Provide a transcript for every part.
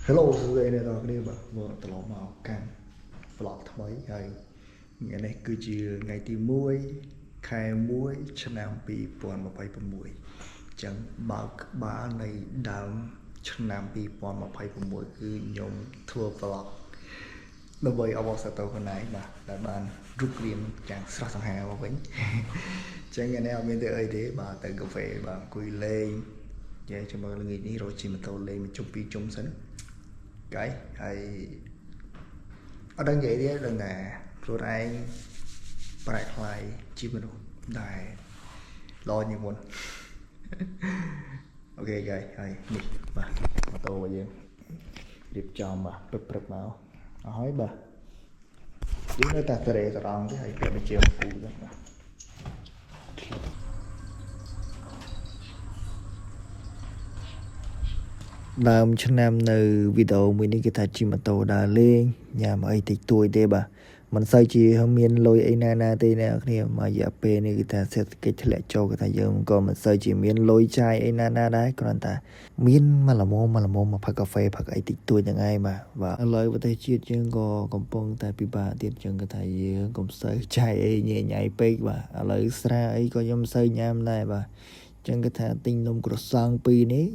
Hello សួស្តីអ្នកនរគ្នាបាទមកត្រឡប់មកកាន់ vlog ថ្មីហើយថ្ងៃនេះគឺជាថ្ងៃទី1ខែ1ឆ្នាំ2026អញ្ចឹងបើកក្បាលនៃដើមឆ្នាំ2026គឺខ្ញុំធ្វើ vlog ដើម្បីអបអរសាទរខ្លួនឯងបាទដែលបានរុករៀនយ៉ាងស្រស់សង្ហាមកវិញអញ្ចឹងថ្ងៃនេះអត់មានទេអីទេបាទទៅកាហ្វេបាទអង្គុយលេងនិយាយជាមួយល្ងាចនេះរកជិះម៉ូតូលេងមួយជុំពីរជុំសិនcáiហើយអត់ដឹងនិយាយទេដឹងតែខ្លួនឯងប្រែកខ្លាយជាមនុស្សដែលល្អជាងមុនអូខេហ្គាយហើយនេះបាទម៉ូតូរបស់យើងរៀបចំបាទព្រឹកមកអស់ហើយបាទយើងនៅតែត្រេត្រង់ទេហើយពាក់បញ្ជាពូទៅបាទដើមឆ្នាំនៅវីដេអូមួយនេះគេថាជិះម៉ូតូដើរលេងញ៉ាំអីតិចតួចទេបាទមិនសូវជាមានលុយអីណាទេអ្នកគ្នាមករយៈពេលនេះគេថាសេដ្ឋកិច្ចធ្លាក់ចុះគេថាយើងក៏មិនសូវជាមានលុយចាយអីណាដែរគ្រាន់តែមានមកល្មមមកផឹកកាហ្វេផឹកអីតិចតួចហ្នឹងឯងបាទឥឡូវប្រទេសជាតិយើងក៏កំពុងតែពិបាកទៀតចឹងគេថាយើងកុំសូវចាយអីញ៉ៃញ៉ៃពេកបាទឥឡូវស្រាអីក៏ខ្ញុំមិនសូវញ៉ាំដែរបាទចឹងគេថាទិញនំក្រសង់2នេះ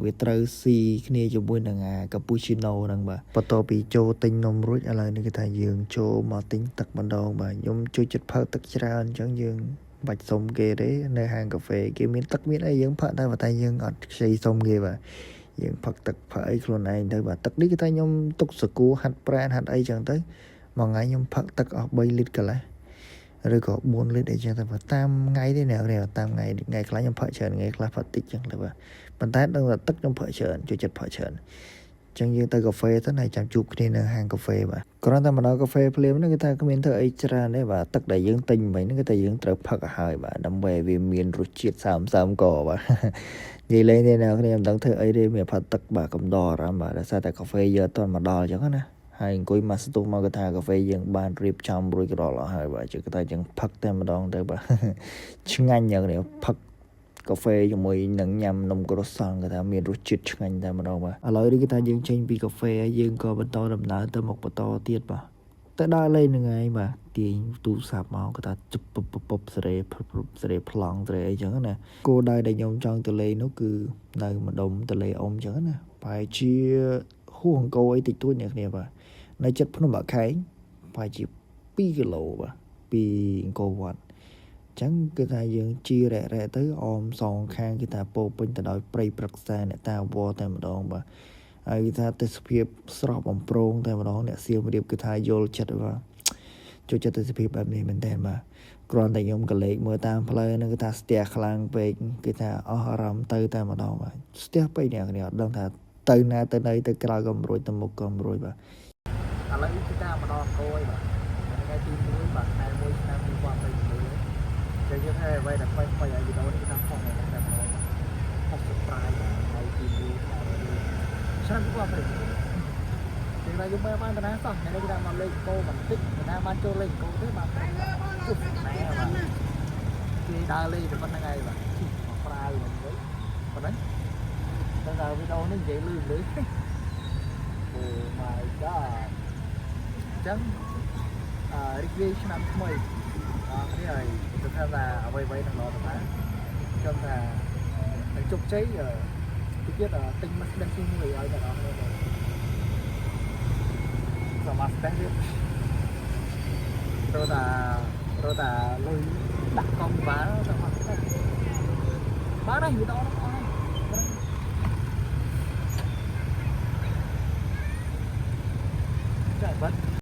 វាត្រូវស៊ីគ្នាជាមួយនឹងកាពូឈីណូហ្នឹងបាទបន្ទាប់ពីចូលទិញនំរួចឥឡូវនេះគេថាយើងចូលមកទិញទឹកម្ដងបាទខ្ញុំជួយចិត្តផឹកទឹកច្រើនអញ្ចឹងយើងបាច់សុំគេទេនៅហាងកាហ្វេគេមានទឹកមានអីយើងផឹកតែយើងអត់ខ្ចីសុំគេបាទយើងផឹកទឹកផឹកអីខ្លួនឯងទៅបាទទឹកនេះគេថាខ្ញុំទុកសកួរហាត់ប្រាណហាត់អីចឹងទៅមួយថ្ងៃខ្ញុំផឹកទឹកអស់3លីត្រកន្លះឬក៏4លីត្រអីចឹងទៅតាមថ្ងៃទេអ្នកតាមថ្ងៃខ្លះខ្ញុំផឹកច្រើនថ្ងៃខ្លះផឹកតិចចឹងទៅបាទប៉ុន្តែដឹងថាទឹកខ្ញុំផឹកច្រើនជួយចិត្តផឹកច្រើនចឹងយើងទៅកាហ្វេទៅហើយចាំជួបគ្នានៅហាងកាហ្វេបាទគ្រាន់តែមកដល់កាហ្វេភ្លាមហ្នឹងគេថាគ្មានធ្វើអីច្រើនទេបាទទឹកដែលយើងទិញមិញហ្នឹងគេថាយើងត្រូវផឹកឲ្យហើយបាទដើម្បីឲ្យវាមានរសជាតិសើមក៏បាទនិយាយលេងទេអ្នកគ្នាមិនដឹងធ្វើអីទេមានផឹកទឹកបាទកំដរអារម្មណ៍បាទដោយសារតែកាហ្វេយើងអត់ទាន់មកដល់ចឹងណាហើយអង្គុយមកស្ទុះមកគេថាកាហ្វេយើងបានរៀបចំរួចរាល់ហើយបាទជឿគេថាយើងផឹកតែម្ដងទៅបាទឆ្ងាញ់យ៉ាងនេះផឹកកាហ្វេជាមួយនឹងញ៉ាំនំក្រូសង់គេថាមានរសជាតិឆ្ងាញ់តែម្ដងបាទឥឡូវនេះគេថាយើងចេញពីកាហ្វេហើយយើងក៏បន្តដំណើរទៅមុខបន្តទៀតបាទទៅដល់លេងហ្នឹងឯងបាទទាញទូរស័ព្ទមកគេថាជប់សេរីប្លង់សេរីអីចឹងណាគោលដៅដែលខ្ញុំចង់ទៅលេងនោះគឺនៅម្ដុំទន្លេអ៊ុំចឹងណាប្រហែលជាហួសអង្គរអីតិចតួចអ្នកគ្នាបាទនៅចិត្តភ្នំបាក់ខែងប្រហែលជា2គីឡូបាទពីអង្គរវត្តចឹងគឺថាយើងជារ៉ែទៅអមសងខាងគឺថាពោពេញទៅដោយព្រៃព្រឹក្សាអ្នកតាវត្តតែម្ដងបាទហើយគឺថាទេសភាពស្រស់បំព្រងតែម្ដងអ្នកសៀមរាបគឺថាយល់ចិត្តបាទចូលចិត្តទេសភាពបែបនេះមែនតើបាទគ្រាន់តែខ្ញុំក៏លេខមើលតាមផ្លូវហ្នឹងគឺថាស្ទះខ្លាំងពេកគឺថាអស់អារម្មណ៍ទៅតែម្ដងបាទស្ទះពេកអ្នកគ្នាអត់ដឹងថាទៅណាទៅណីទៅក្រៅក៏មិនរួចទៅមុខក៏មិនរួចបាទឥឡូវគឺតាមម្ដងអង្គរបាទថ្ងៃទី1បាទខែ1ឆ្នាំ2026តែយើងឲ្យអ្វីដែលថ្មីឲ្យវីដេអូនេះគឺថាខុសតែម្ដងខុស surprise ហើយទី1ខែឆ្នាំ2026ទីណាយើងបានតាណាសោះថ្ងៃនេះគឺថាមកលេងកោបន្តិចតាណាបានចូលលេងកោទេបាទពុះណែបាទគេដើរលេងតែប៉ុណ្្នឹងហើយបាទមកប្រាវហ្នឹងទៅប៉ុណ្ណឹងតែវីដេអូនេះនិយាយលឺOh my god ចឹងរីករាយឆ្នាំថ្មីនេះហើយទៅថាអ្វីៗនឹងរកទៅបានខ្ញុំថានឹងជោគជ័យទីទៀតទិញ Mercedes មួយឲ្យអ្នកនរគ្នាសមត្ថភាពទៀតរត់តាលុយដាក់កង់បាល់សមត្ថភាពបានហើយវីដេអូហ្នឹងអស់ហើយចាបាត់